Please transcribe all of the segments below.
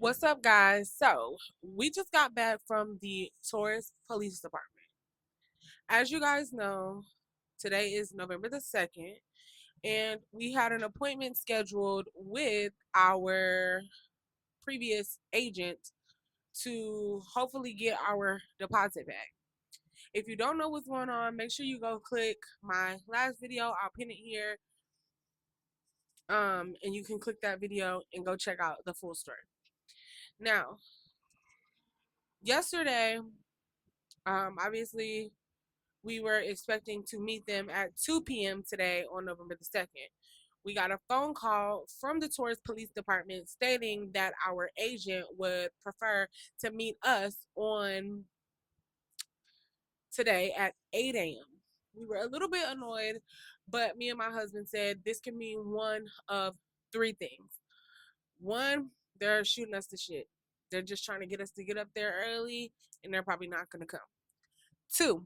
What's up, guys? So, we just got back from the Taurus Police Department. As you guys know, today is November the 2nd, and we had an appointment scheduled with our previous agent to hopefully get our deposit back. If you don't know what's going on, make sure you go click my last video. I'll pin it here. And you can click that video and go check out the full story. Now, yesterday, obviously we were expecting to meet them at 2 p.m. today on November the 2nd. We got a phone call from the Taurus Police Department stating that our agent would prefer to meet us on today at 8 a.m. We were a little bit annoyed, but me and my husband said this can mean one of three things. One, they're shooting us to shit. They're just trying to get us to get up there early, and they're probably not going to come. Two,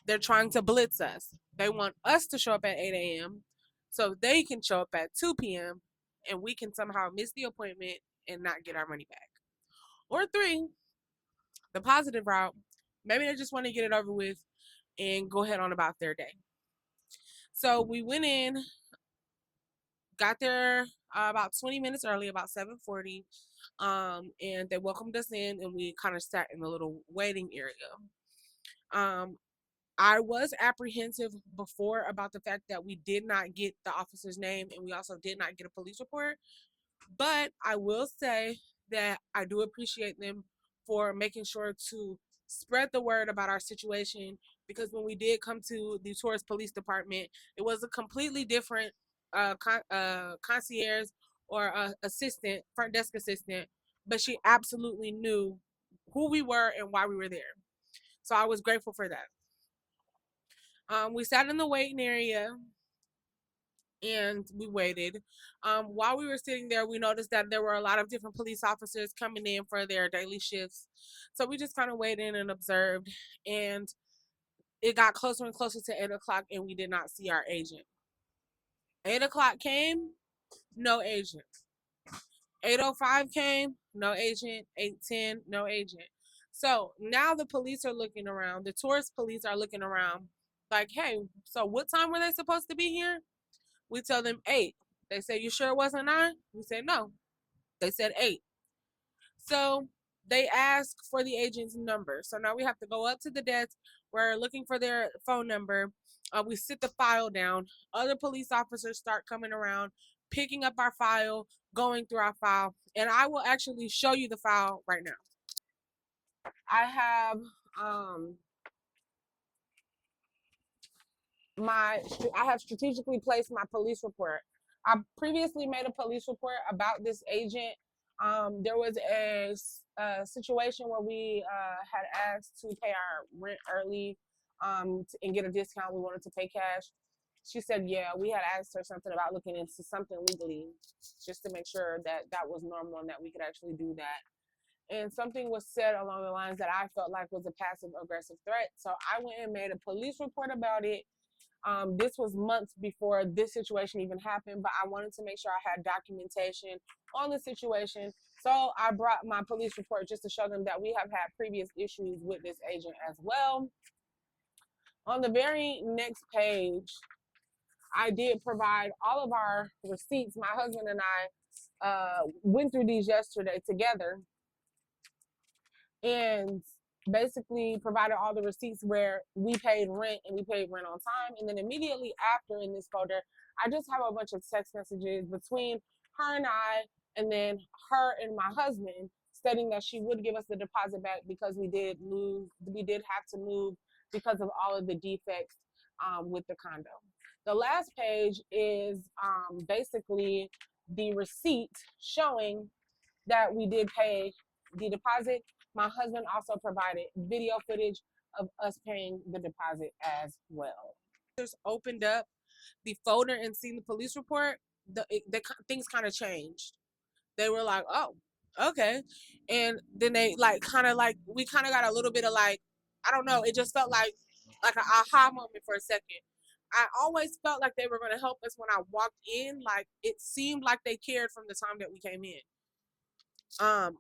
they're trying to blitz us. They want us to show up at 8 a.m. so they can show up at 2 p.m. and we can somehow miss the appointment and not get our money back. Or three, the positive route. Maybe they just want to get it over with and go ahead on about their day. So we went in, got there about 20 minutes early, about 7:40, and they welcomed us in, and we kind of sat in a little waiting area. Um, I was apprehensive before about the fact that we did not get the officer's name and we also did not get a police report. But I will say that I do appreciate them for making sure to spread the word about our situation, because when we did come to the Taurus Police Department, it was a completely different concierge or assistant, front desk assistant, but she absolutely knew who we were and why we were there. So I was grateful for that. We sat in the waiting area and we waited. While we were sitting there, we noticed that there were a lot of different police officers coming in for their daily shifts. So we just kind of waited and observed. And it got closer and closer to 8 o'clock, and we did not see our agent. 8 o'clock came, no agent. 8:05 came, no agent. 8:10, no agent. So now the police are looking around. The tourist police are looking around like, hey, so what time were they supposed to be here? We tell them 8. They say, you sure it wasn't 9? We said, no. They said 8. So they ask for the agent's number. So now we have to go up to the desk. We're looking for their phone number. We sit the file down. Other police officers start coming around, picking up our file, going through our file. And I will actually show you the file right now. I have um, I have strategically placed my police report. I previously made a police report about this agent. There was a situation where we had asked to pay our rent early and get a discount. We wanted to pay cash. She said, yeah, we had asked her something about looking into something legally just to make sure that that was normal and that we could actually do that. And something was said along the lines that I felt like was a passive aggressive threat. So I went and made a police report about it. This was months before this situation even happened, but I wanted to make sure I had documentation on the situation. So I brought my police report just to show them that we have had previous issues with this agent as well. On the very next page, I did provide all of our receipts. My husband and I went through these yesterday together and basically provided all the receipts where we paid rent and we paid rent on time. And then immediately after in this folder, I just have a bunch of text messages between her and I, and then her and my husband, stating that she would give us the deposit back because we did have to move because of all of the defects with the condo. The last page is basically the receipt showing that we did pay the deposit. My husband also provided video footage of us paying the deposit as well. Just opened up the folder and seen the police report. Things kind of changed. They were like, "Oh, okay," and then they like kind of like we kind of got a little bit of like, I don't know. It just felt like an aha moment for a second. I always felt like they were going to help us when I walked in. Like it seemed like they cared from the time that we came in.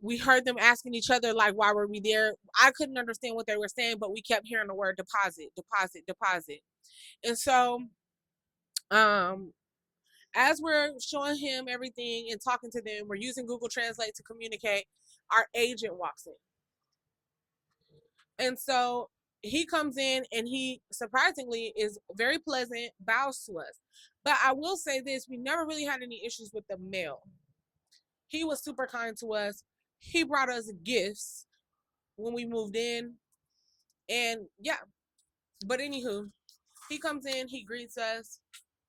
We heard them asking each other like, why were we there? I couldn't understand what they were saying, but we kept hearing the word deposit, deposit, deposit. And so um as we're showing him everything and talking to them, we're using Google Translate to communicate. Our agent walks in. And so he comes in and he surprisingly is very pleasant, bows to us. But I will say this, we never really had any issues with the mail. He was super kind to us. He brought us gifts when we moved in. And yeah, but anywho, he comes in, he greets us.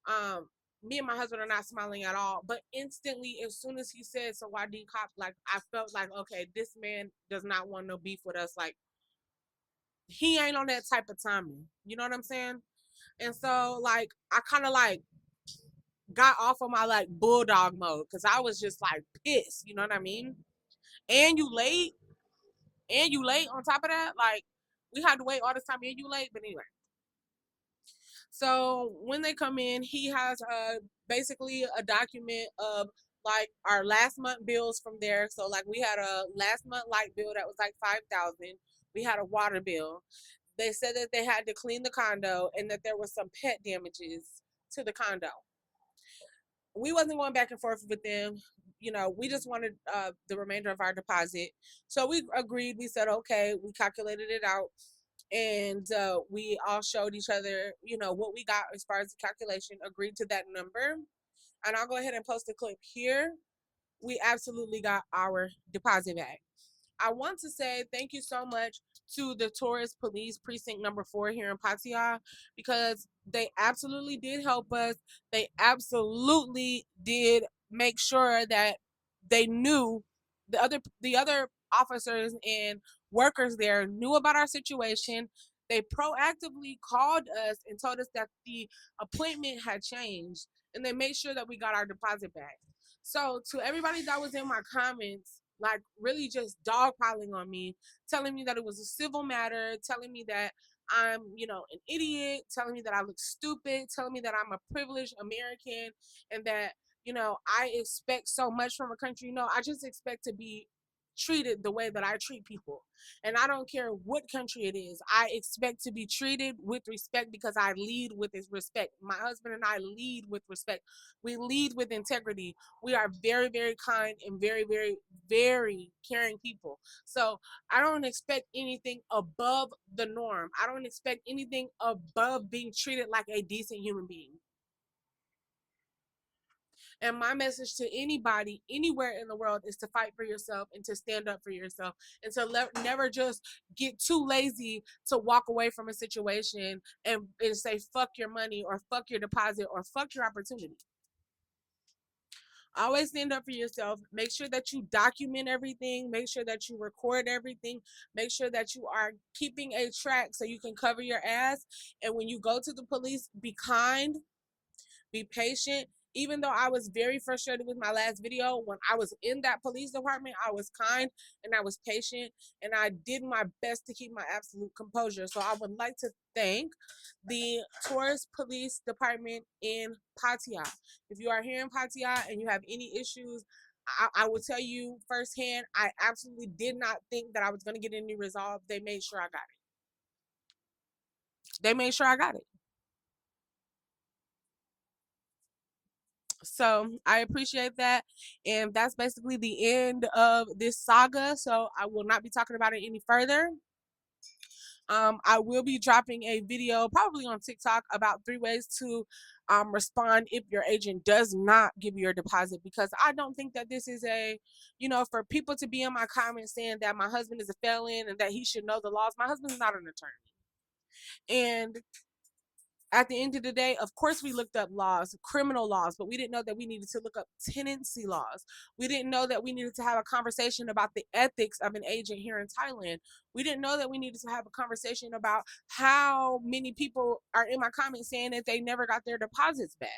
Um, Me and my husband are not smiling at all. But instantly, as soon as he said Sawadee Cop, like I felt like, okay, this man does not want no beef with us. Like he ain't on that type of timing. You know what I'm saying? And so like I kind of like got off of my like bulldog mode because I was just like pissed. You know what I mean? And you late, and you late on top of that. Like we had to wait all this time, and you late. But anyway, so when they come in, he has basically a document of like our last month bills from there. So like we had a last month light bill that was like 5,000. We had a water bill. They said that they had to clean the condo and that there was some pet damages to the condo. We wasn't going back and forth with them. You know, we just wanted the remainder of our deposit. So we agreed. We said, okay, we calculated it out. And we all showed each other, you know, what we got as far as the calculation, agreed to that number. And I'll go ahead and post a clip here. We absolutely got our deposit back. I want to say thank you so much to the Taurus Police Precinct number 4 here in Pattaya because they absolutely did help us. They absolutely did make sure that they knew the other officers and workers there knew about our situation. They proactively called us and told us that the appointment had changed and they made sure that we got our deposit back. So to everybody that was in my comments, like really just dogpiling on me, telling me that it was a civil matter, telling me that I'm, you know, an idiot, telling me that I look stupid, telling me that I'm a privileged American and that, you know, I expect so much from a country. No, I just expect to be treated the way that I treat people. And I don't care what country it is. I expect to be treated with respect because I lead with respect. My husband and I lead with respect. We lead with integrity. We are very, very kind and very, very, very caring people. So I don't expect anything above the norm. I don't expect anything above being treated like a decent human being. And my message to anybody, anywhere in the world, is to fight for yourself and to stand up for yourself and to never just get too lazy to walk away from a situation and say, fuck your money or fuck your deposit or fuck your opportunity. Always stand up for yourself. Make sure that you document everything. Make sure that you record everything. Make sure that you are keeping a track so you can cover your ass. And when you go to the police, be kind, be patient. Even though I was very frustrated with my last video, when I was in that police department, I was kind and I was patient and I did my best to keep my absolute composure. So I would like to thank the Taurus Police Department in Pattaya. If you are here in Pattaya and you have any issues, I will tell you firsthand, I absolutely did not think that I was going to get any resolve. They made sure I got it. They made sure I got it. So I appreciate that. And that's basically the end of this saga. So I will not be talking about it any further. I will be dropping a video probably on TikTok about 3 ways to respond if your agent does not give you your deposit, because I don't think that this is a, you know, for people to be in my comments saying that my husband is a felon and that he should know the laws. My husband's not an attorney. And at the end of the day, of course, we looked up laws, criminal laws, but we didn't know that we needed to look up tenancy laws. We didn't know that we needed to have a conversation about the ethics of an agent here in Thailand. We didn't know that we needed to have a conversation about how many people are in my comments saying that they never got their deposits back.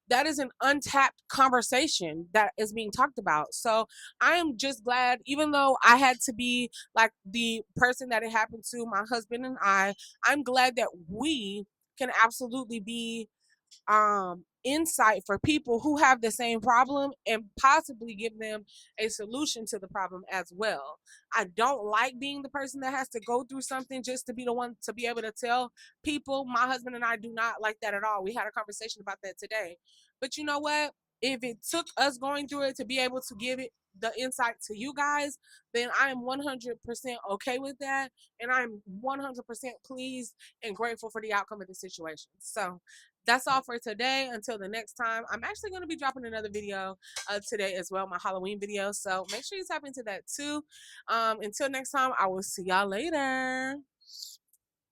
That is an untapped conversation that is being talked about. So I am just glad, even though I had to be like the person that it happened to, my husband and I'm glad that we can absolutely be insight for people who have the same problem and possibly give them a solution to the problem as well. I don't like being the person that has to go through something just to be the one to be able to tell people. My husband and I do not like that at all. We had a conversation about that today. But you know what? If it took us going through it to be able to give it the insight to you guys, then I am 100% okay with that. And I'm 100% pleased and grateful for the outcome of the situation. So that's all for today. Until the next time, I'm actually going to be dropping another video today as well, my Halloween video. So make sure you tap into that too. Until next time, I will see y'all later.